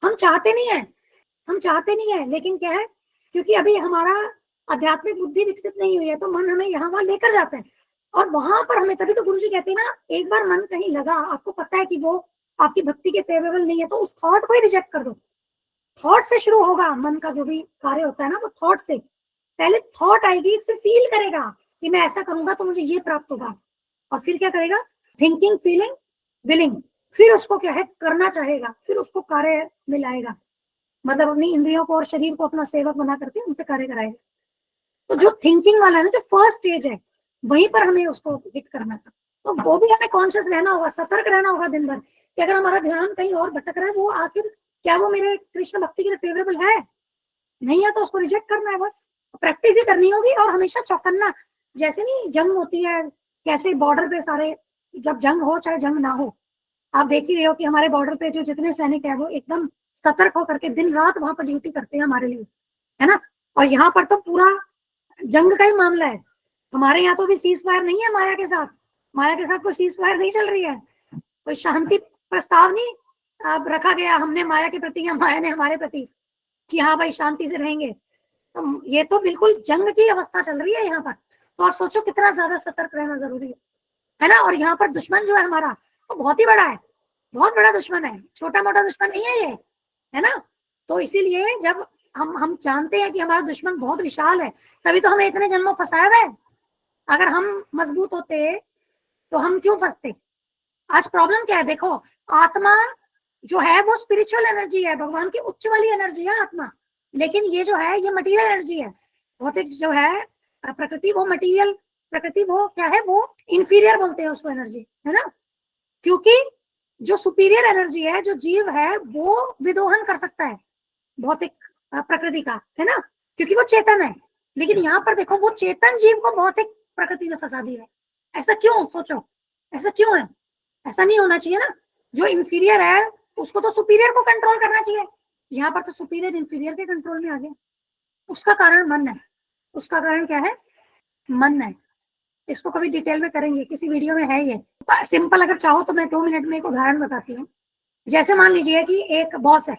हम चाहते नहीं है, लेकिन क्या है, क्योंकि अभी हमारा आध्यात्मिक बुद्धि विकसित नहीं हुई है, तो मन हमें यहाँ वहां लेकर जाता है। और वहां पर हमें, तभी तो गुरुजी कहते हैं ना, एक बार मन कहीं लगा, आपको पता है कि वो आपकी भक्ति के फेवरेबल नहीं है, तो उस थॉट को ही रिजेक्ट कर दो। थॉट से शुरू होगा मन का जो भी कार्य होता है ना, वो थॉट से पहले थॉट आएगी, इससे फील करेगा कि मैं ऐसा करूंगा तो मुझे ये प्राप्त होगा, और फिर क्या करेगा, थिंकिंग, फीलिंग, विलिंग, फिर उसको क्या है करना चाहेगा, फिर उसको कार्य में लाएगा, मतलब अपनी इंद्रियों को और शरीर को अपना सेवक बना करके उनसे कार्य कराएगा। तो जो थिंकिंग वाला है ना, जो फर्स्ट स्टेज है, वहीं पर हमें उसको हिट करना था। तो वो भी हमें कॉन्शियस रहना होगा, सतर्क रहना होगा दिन भर, कि अगर हमारा ध्यान कहीं और भटक रहा है, वो आखिर क्या वो मेरे कृष्ण भक्ति के लिए फेवरेबल है, नहीं है, तो उसको रिजेक्ट करना है बस। प्रैक्टिस भी करनी होगी और हमेशा चौकन्ना, जैसे नहीं जंग होती है, कैसे बॉर्डर पे सारे, जब जंग हो चाहे जंग ना हो, आप देख ही रहे हो कि हमारे बॉर्डर पे जो जितने सैनिक है वो एकदम सतर्क होकर के दिन रात वहां पर ड्यूटी करते हैं हमारे लिए, है ना। और यहाँ पर तो पूरा जंग का ही मामला है। हमारे यहाँ तो भी सीज फायर नहीं है माया के साथ कोई सीज फायर नहीं चल रही है, कोई शांति प्रस्ताव नहीं अब रखा गया हमने माया के प्रति या माया ने हमारे प्रति कि हाँ भाई शांति से रहेंगे। तो ये तो बिल्कुल जंग की अवस्था चल रही है यहाँ पर। तो आप सोचो कितना ज्यादा सतर्क रहना जरूरी है ना। और यहाँ पर दुश्मन जो है हमारा वो बहुत ही बड़ा है, बहुत बड़ा दुश्मन है, छोटा मोटा दुश्मन नहीं है ये, है ना। तो इसीलिए जब हम जानते हैं कि हमारा दुश्मन बहुत विशाल है, तभी तो हमें इतने जन्मों फंसाया हुआ है। अगर हम मजबूत होते तो हम क्यों फंसते। आज प्रॉब्लम क्या है, देखो आत्मा जो है वो स्पिरिचुअल एनर्जी है, भगवान की उच्च वाली एनर्जी है आत्मा, लेकिन ये जो है ये मटीरियल एनर्जी है। भौतिक जो है प्रकृति, वो मटीरियल प्रकृति, वो क्या है, वो इंफीरियर बोलते हैं उसको एनर्जी, है ना। क्योंकि जो सुपीरियर एनर्जी है, जो जीव है, वो विदोहन कर सकता है भौतिक प्रकृति का, है ना, क्योंकि वो चेतन है। लेकिन यहाँ पर देखो वो चेतन जीव को भौतिक प्रकृति ने फंसा दिया है। ऐसा क्यों, सोचो ऐसा क्यों है। ऐसा नहीं होना चाहिए ना। जो इंफीरियर है उसको तो सुपीरियर को कंट्रोल करना चाहिए। यहाँ पर तो सुपीरियर इंफीरियर के कंट्रोल में आ गया। उसका कारण मन है। उसका कारण क्या है, मन है। इसको कभी डिटेल में करेंगे, किसी वीडियो में है ये सिंपल। अगर चाहो तो मैं 2 मिनट में एक उदाहरण बताती हूँ। जैसे मान लीजिए कि एक बॉस है,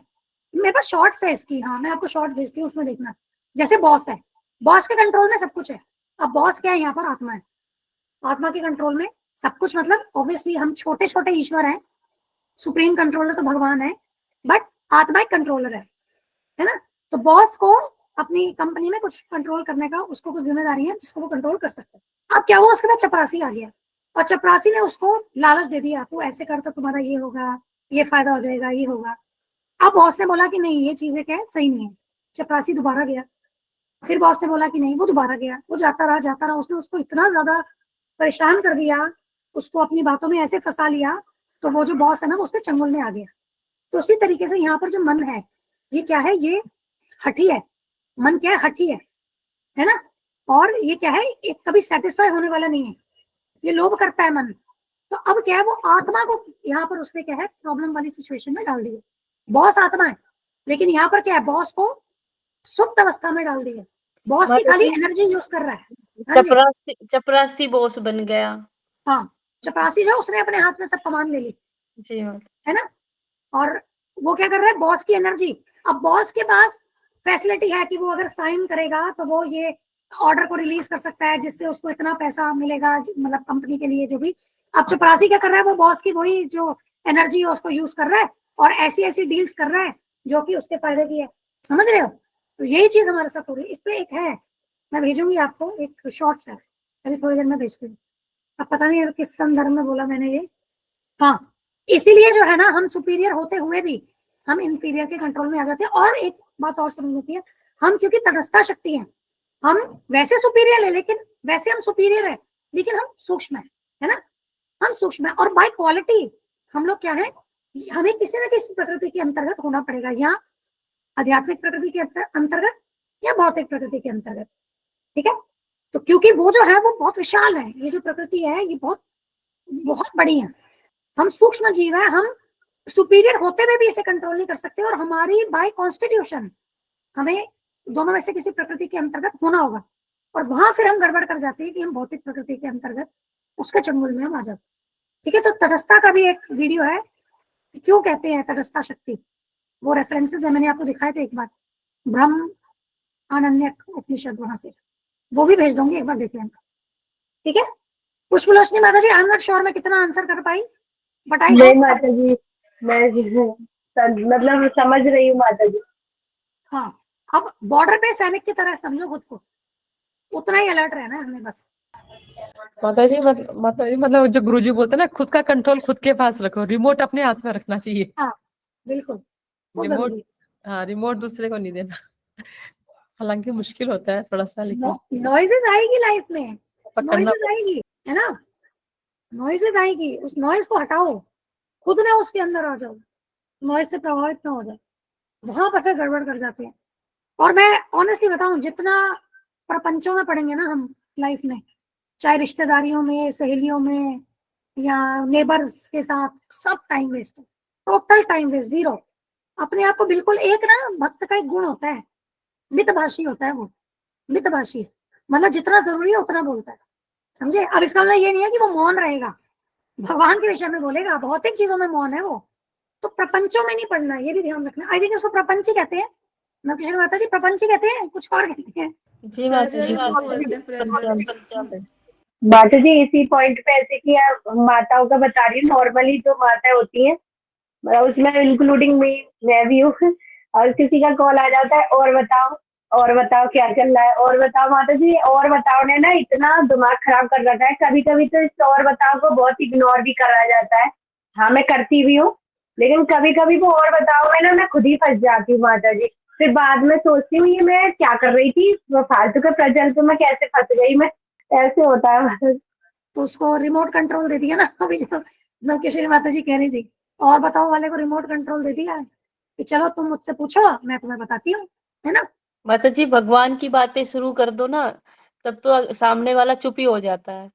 मेरे पास शॉर्ट्स है इसकी, हाँ मैं आपको शॉर्ट भेजती हूँ, उसमें देखना। जैसे बॉस है, बॉस के कंट्रोल में सब कुछ है। अब बॉस क्या है, यहाँ पर आत्मा है, आत्मा के कंट्रोल में सब कुछ। मतलब ऑब्वियसली हम छोटे छोटे ईश्वर हैं, सुप्रीम कंट्रोलर तो भगवान है, बट आत्मा एक कंट्रोलर है ना। तो बॉस को अपनी कंपनी में कुछ कंट्रोल करने का उसको कुछ जिम्मेदारी है जिसको वो कंट्रोल कर सकता है। अब क्या हुआ, उसके बाद चपरासी आ गया और चपरासी ने उसको लालच दे दिया, तू ऐसे कर तो तुम्हारा ये होगा, ये फायदा हो जाएगा, ये होगा। अब बॉस ने बोला कि नहीं, ये चीजें क्या है, सही नहीं है। चपरासी दोबारा गया, फिर बॉस ने बोला कि नहीं, वो दोबारा गया, वो जाता रहा, उसने उसको इतना ज्यादा परेशान कर दिया, उसको अपनी बातों में ऐसे फंसा लिया, तो वो जो बॉस है ना, वो उसके चंगुल में आ गया। तो उसी तरीके से यहाँ पर जो मन है, ये क्या है, ये हठी है। मन क्या है, हठी है ना। और ये क्या है, एक कभी सेटिस्फाई होने वाला नहीं है, ये लोभ करता है मन। तो अब क्या है, वो आत्मा को यहाँ पर उसने क्या है, प्रॉब्लम वाली सिचुएशन में डाल दिया। बॉस आत्मा है, लेकिन यहाँ पर क्या है, बॉस को सुप्त अवस्था में डाल दिया। बॉस की खाली एनर्जी यूज कर रहा है। हाँ जी। चपरासी बॉस बन गया। हाँ, चपरासी जो उसने अपने हाथ में सब कमान ले ली, जी है ना। और वो क्या कर रहा है, बॉस की एनर्जी। अब बॉस के पास फैसिलिटी है कि वो अगर साइन करेगा तो वो ये ऑर्डर को रिलीज कर सकता है, जिससे उसको इतना पैसा मिलेगा, मतलब कंपनी के लिए जो भी। अब चपरासी क्या कर रहा है, वो बॉस की वही जो एनर्जी है उसको यूज कर रहा है और ऐसी ऐसी डील्स कर रहा है जो कि उसके फायदे की है। समझ रहे हो। तो यही चीज हमारे साथ हो रही है। इस पे एक है, मैं भेजूंगी आपको, एक शॉर्ट्स है, अभी थोड़ी देर में भेजती हूँ। अब पता नहीं किस संदर्भ में बोला मैंने ये। हाँ, इसीलिए जो है ना, हम सुपीरियर होते हुए भी हम इंफीरियर के कंट्रोल में आ जाते हैं। और एक बात और समझ होती है, हम क्योंकि तटस्था शक्ति हैं, हम वैसे सुपीरियर है, लेकिन वैसे हम सुपीरियर है, लेकिन हम सूक्ष्म है ना। हम सूक्ष्म है और बाय क्वालिटी हम लोग क्या है, हमें किसी न किसी प्रकृति के अंतर्गत होना पड़ेगा, या आध्यात्मिक प्रकृति के अंतर्गत या भौतिक प्रकृति के अंतर्गत। ठीक है। तो क्योंकि वो जो है वो बहुत विशाल है, ये जो प्रकृति है ये बहुत बहुत बड़ी है। हम सूक्ष्म जीव है, हम सुपीरियर होते हुए भी इसे कंट्रोल नहीं कर सकते। और हमारी बाय कॉन्स्टिट्यूशन हमें दोनों में से किसी प्रकृति के अंतर्गत होना होगा। और वहां फिर हम गड़बड़ कर जाते हैं कि हम भौतिक प्रकृति के अंतर्गत उसके चंगुल में हम आ जाते। ठीक है। तो तटस्था का भी एक वीडियो है, क्यों कहते हैं तटस्था शक्ति, वो रेफरेंसेस है, मैंने आपको दिखाए थे एक बार, ब्रह्म आनन्यक उपनिषद, वहां से वो भी भेज दूंगी, एक बार देख लेना। ठीक है। पुष्पलोचनी माता जी, आई एम नॉट श्योर मैं कितना आंसर कर पाई, बट आई नहीं माता जी, मैं मतलब समझ रही हूँ माता जी। हाँ, अब बॉर्डर पे सैनिक की तरह समझो खुद को, उतना ही अलर्ट रहना है हमें बस। माता जी मतलब जो गुरुजी बोलते हैं ना, खुद का कंट्रोल खुद के पास रखो, रिमोट अपने हाथ में रखना चाहिए। हाँ बिल्कुल, वो रिमोट, जरूरी हाँ रिमोट दूसरे को नहीं देना। हालांकि मुश्किल होता है थोड़ा सा, है। लेकिन नॉइजेस आएगी लाइफ में, पकड़ना नॉइजेस आएगी, है ना। नॉइजेस आएगी, उस नॉइज को हटाओ, खुद ना उसके अंदर आ जाओ, नॉइज से प्रभावित ना हो जाए, वहां पर फिर गड़बड़ कर जाते हैं। और मैं ऑनेस्टली बताऊं, जितना प्रपंचों में पढ़ेंगे ना हम लाइफ में, चाहे रिश्तेदारियों में, सहेलियों में, या नेबर्स के साथ, सब टाइम वेस्ट है, टोटल टाइम वेस्ट, जीरो। अपने आप को बिल्कुल, एक ना भक्त का एक गुण होता है, मितभाषी होता है वो, मितभाषी, मतलब जितना जरूरी है उतना बोलता है, समझे। अब इसका मतलब ये नहीं है कि वो मौन रहेगा, भगवान के विषय में बोलेगा, भौतिक चीजों में मौन है वो। तो प्रपंचों में नहीं पढ़ना, ये भी ध्यान रखना। आई थिंक इसको प्रपंच ही कहते हैं, नवकिशोर माता जी, प्रपंच ही कहते हैं, कुछ और कहते हैं। जी माता जी। माता जी इसी पॉइंट पे, ऐसे कि माताओं का बता रही हूँ, नॉर्मली जो माता होती है, उसमें इंक्लूडिंग मैं भी हूँ, और किसी का कॉल आ जाता है, और बताओ क्या चल रहा है, और बताओ माता जी, और बताओ ने ना इतना दिमाग खराब कर रखा है। कभी कभी तो इस और बताओ को बहुत इग्नोर भी करा जाता है। हाँ मैं करती भी हूँ, लेकिन कभी कभी वो और बताओ में ना मैं खुद ही फंस जाती हूँ माता जी। फिर बाद में सोचती हूँ ये मैं क्या कर रही थी, वो फालतू के प्रचल में कैसे फंस गई मैं, ऐसे होता है माता जी। तो उसको रिमोट कंट्रोल दे दिया ना, अभी जो नवकिशोरी माता जी कह रही थी, और बताओ वाले को रिमोट कंट्रोल दे दिया कि चलो तुम मुझसे पूछो, मैं तुम्हें बताती हूँ, है ना। माता जी भगवान की बातें शुरू कर दो ना, तब तो सामने वाला चुप ही हो जाता है,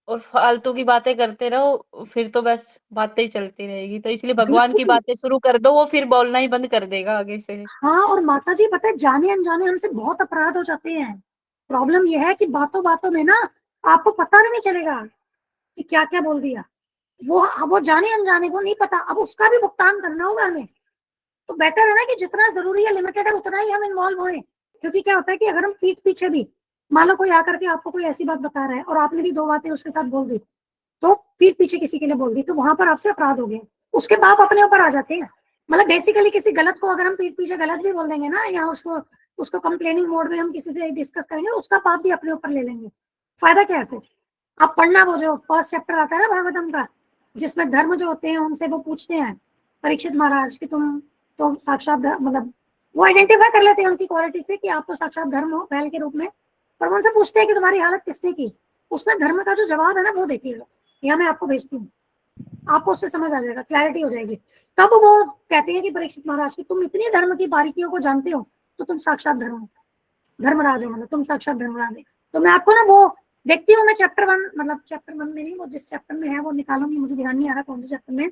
और फालतू की बातें करते रहो, फिर तो बस बातें ही चलती रहेगी। तो इसलिए भगवान की बिल्कुल। बातें शुरू कर दो, वो फिर बोलना ही बंद कर देगा आगे से। हाँ, और माता जी पता है, जाने अनजाने हमसे बहुत अपराध हो जाते हैं। प्रॉब्लम यह है कि बातों बातों में ना आपको पता नहीं चलेगा कि क्या क्या बोल दिया, वो जाने अनजाने, वो नहीं पता, अब उसका भी भुगतान करना होगा हमें। तो बेटर है ना कि जितना जरूरी है, लिमिटेड है, उतना ही हम इन्वॉल्व हों। क्योंकि क्या होता है कि अगर हम पीठ पीछे भी, मान लो कोई आकर के आपको कोई ऐसी बात बता रहा है और आपने भी दो बातें उसके साथ बोल दी, तो पीठ पीछे किसी के लिए बोल दी, तो वहां पर आपसे अपराध हो गया, उसके बाप अपने ऊपर आ जाते हैं। मतलब बेसिकली किसी गलत को अगर हम पीठ पीछे गलत भी बोल देंगे ना, या उसको कंप्लेनिंग मोड में हम किसी से डिस्कस करेंगे, उसका पाप भी अपने ऊपर ले लेंगे। फायदा क्या है फिर? आप पढ़ना वो जो फर्स्ट चैप्टर आता है ना भागवतम का, जिसमें धर्म जो होते हैं उनसे वो पूछते हैं परीक्षित महाराज कि तुम तो साक्षात मतलब वो आइडेंटिफाई कर लेते हैं उनकी क्वालिटी से कि आप तो साक्षात धर्म हो बैल के रूप में, पर वो उनसे पूछते हैं कि तुम्हारी हालत किसने की। उसमें धर्म का जो जवाब है ना वो देखिएगा, यहाँ मैं आपको भेजती हूँ, आपको उससे समझ आ जाएगा, क्लैरिटी हो जाएगी। तब वो कहते हैं कि परीक्षित महाराज की तुम इतनी धर्म की बारीकियों को जानते हो तो तुम साक्षात धर्मराज हो, मतलब तुम साक्षात धर्मराज है। तो मैं आपको ना वो देखती हूँ, मैं चैप्टर 1 मतलब चैप्टर 1 में नहीं, वो जिस चैप्टर में है वो निकालूंगी, मुझे ध्यान नहीं आ रहा कौन से चैप्टर में,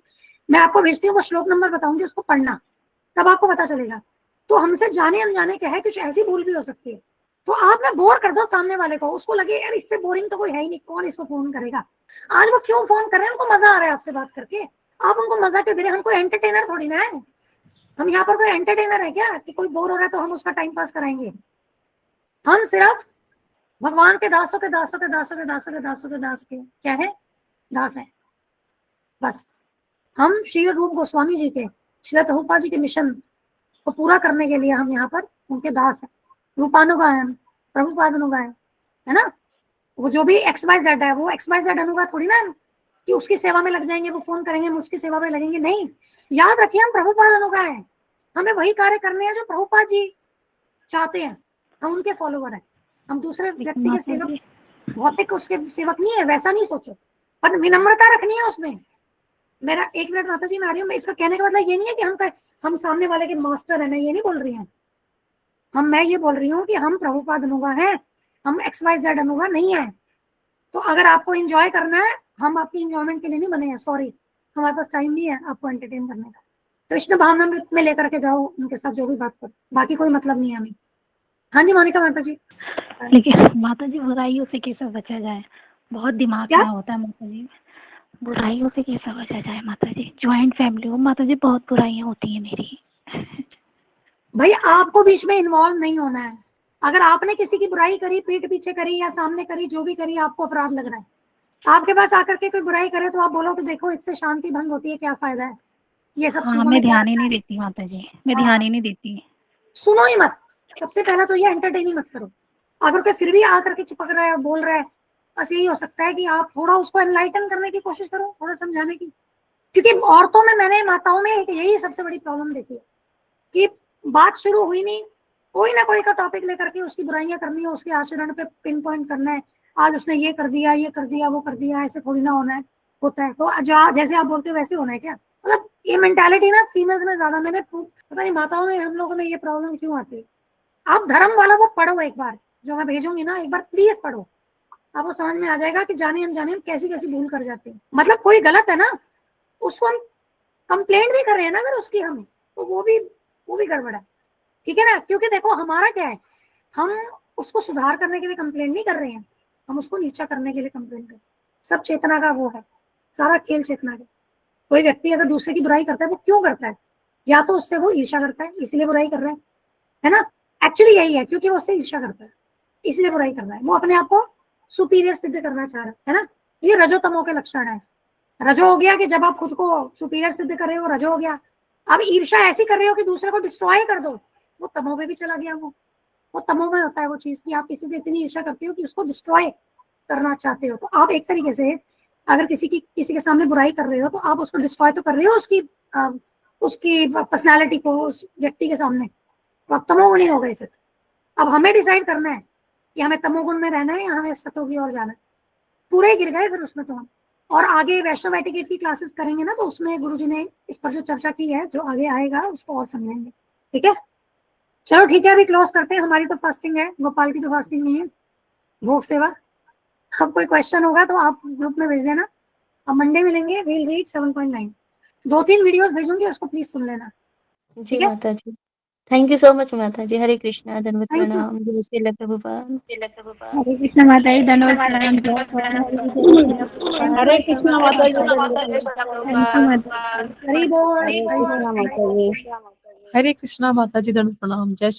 मैं आपको भेजती हूँ, वो श्लोक नंबर बताऊंगी, उसको पढ़ना, तब आपको पता चलेगा। तो हमसे जाने अनजाने क्या है, कुछ ऐसी भूल भी हो सकती है, तो आप ना बोर कर दो सामने वाले को, उसको लगे यार इससे बोरिंग तो कोई है ही नहीं, कौन इसको फोन करेगा। आज वो क्यों फोन कर रहे हैं, उनको मजा आ रहा है आपसे बात करके, आप उनको मजा क्यों दे रहे हैं? हमको एंटरटेनर थोड़ी ना है, हम यहाँ पर कोई एंटरटेनर है क्या कि कोई बोर हो रहा है तो हम उसका टाइम पास कराएंगे? हम सिर्फ भगवान के दासों के दासों के दासों के दासों के दासों के दास के क्या है, दास है बस। हम श्री रूप गोस्वामी जी के, श्री प्रभुपाद जी के मिशन को पूरा करने के लिए हम यहाँ पर उनके दास हैं। रूपानुगायन, प्रभुपाद अनुगायन, है ना। वो जो भी XYZ है, वो XYZ अनुगा थोड़ी ना कि उसकी सेवा में लग जाएंगे, वो फोन करेंगे हम उसकी सेवा में लगेंगे, नहीं। याद रखिए हम प्रभुपाद अनुगा हैं, हमें वही कार्य करने हैं जो प्रभुपाद जी चाहते हैं, हम उनके फॉलोवर हैं, हम दूसरे व्यक्ति के सेवक, भौतिक उसके सेवक नहीं है, वैसा नहीं सोचो, पर विनम्रता रखनी है उसमें। मेरा 1 मिनट माता जी मैं आ रही हूँ, इसका कहने का मतलब ये नहीं है कि हम सामने वाले के मास्टर है, मैं ये नहीं बोल रही हूँ, मैं ये बोल रही हूँ कि हम प्रभुपाद अनुगा हैं, हम XYZ अनुगा नहीं है। तो अगर आपको एंजॉय करना है, हम आपकी एंजॉयमेंट के लिए नहीं बने हैं, सॉरी, हमारे पास टाइम नहीं है आपको एंटरटेन करने का। कृष्ण भावना में लेकर के जाओ उनके साथ जो भी बात करो, बाकी कोई मतलब नहीं है हमें। हाँ जी मोनिका माता जी। लेकिन माता जी बुराइयों से कैसे बचा जाए, बहुत दिमाग क्या? में होता है माता जी, बुराइयों से कैसे बचा जाए माता जी। ज्वाइंट फैमिली हो माता जी, बहुत बुराइयां होती है मेरी। भाई आपको बीच में इन्वॉल्व नहीं होना है। अगर आपने किसी की बुराई करी, पीठ पीछे करी या सामने करी, जो भी करी, आपको अपराध लग रहा है, आपके पास आकर के कोई बुराई करे तो आप बोलो कि देखो इससे शांति भंग होती है, क्या फायदा है, ये सब हाँ, चीजों मैं में ध्यान ही नहीं देती माता जी, मैं ध्यान ही नहीं देती। सुनो ही मत। सबसे पहला तो ये एंटरटेन ही मत करो। अगर कोई फिर भी आकर के चिपक रहा है, बोल रहा है, बस यही हो सकता है कि आप थोड़ा उसको एनलाइटन करने की कोशिश करो, थोड़ा समझाने की। क्योंकि औरतों में, मैंने माताओं में यही सबसे बड़ी प्रॉब्लम देखी है कि बात शुरू हुई नहीं, कोई ना कोई का टॉपिक लेकर के उसकी बुराइयां करनी है, उसके आचरण पे पिन पॉइंट करना है, आज उसने ये कर दिया, ये कर दिया, वो कर दिया, ऐसे थोड़ी ना होना है, होता है तो जैसे आप बोलते हो वैसे होना है क्या? मतलब ये मेंटालिटी ना फीमेल्स में ज्यादा, मैंने पता नहीं माताओं में, हम लोगों में ये प्रॉब्लम क्यों आती है। आप धर्म वाला वो पढ़ो एक बार, जो मैं भेजूंगी ना, एक बार प्लीज पढ़ो, आपको समझ में आ जाएगा कि जाने अनजाने हम कैसी कैसी भूल कर जाते हैं। मतलब कोई गलत है ना, उसको हम कंप्लेंट भी कर रहे हैं ना अगर उसकी, हम तो वो भी गड़बड़ है, ठीक है ना। क्योंकि देखो हमारा क्या है, हम उसको सुधार करने के लिए कंप्लेंट नहीं कर रहे हैं, हम उसको नीचा करने के लिए कंप्लेंट कर रहे हैं। सब चेतना का वो है, सारा खेल चेतना का। कोई व्यक्ति अगर दूसरे की बुराई करता है, वो क्यों करता है? या तो उससे वो ईर्ष्या करता है इसलिए बुराई कर रहा है ना। एक्चुअली यही है, क्योंकि वो उससे ईर्ष्या करता है इसलिए बुराई कर रहा है, वो अपने आप को सुपीरियर सिद्ध करना चाह रहा है ना। ये रजोतमो के लक्षण है। रजो हो गया कि जब आप खुद को सुपीरियर सिद्ध कर रहे हो, रजो हो गया। अब ईर्ष्या ऐसी कर रहे हो कि दूसरे को डिस्ट्रॉय कर दो, वो तमो में भी चला गया। वो तमो में होता है वो चीज कि आप किसी से इतनी ईर्ष्या करते हो कि उसको डिस्ट्रॉय करना चाहते हो। तो आप एक तरीके से अगर किसी के सामने बुराई कर रहे हो तो आप उसको डिस्ट्रॉय तो कर रहे हो, उसकी पर्सनैलिटी को, उस व्यक्ति के सामने, तो आप तमोगुणी हो गए। फिर अब हमें डिसाइड करना है कि हमें तमोगुण में रहना है या हमें सतो की ओर जाना है। पूरे गिर गए फिर उसमें तो हम। और आगे वैष्णव एटिकेट की क्लासेस करेंगे ना, तो उसमें गुरुजी ने इस पर जो चर्चा की है, जो आगे आएगा उसको और समझेंगे, ठीक है। चलो ठीक है, अभी क्लोज करते हैं, हमारी तो फास्टिंग है, गोपाल की तो फास्टिंग नहीं है, भोग सेवा। अब कोई क्वेश्चन होगा तो आप ग्रुप में भेज देना। अब मंडे मिलेंगे, वील रीड 7.9, 2-3 वीडियोस भेजूंगी, उसको प्लीज सुन लेना। जी माता जी, थैंक यू सो मच माता जी। हरे कृष्णा, धन्यवाद, Thank you. प्रणाम, जय श्री प्रभुपाद। हरे कृष्ण माता जी, धन्यवाद, हरे कृष्णा माता जी। हरि बोल, हरे कृष्णा माता जी। हरे कृष्णा माता जी, धन्यवाद, प्रणाम, जय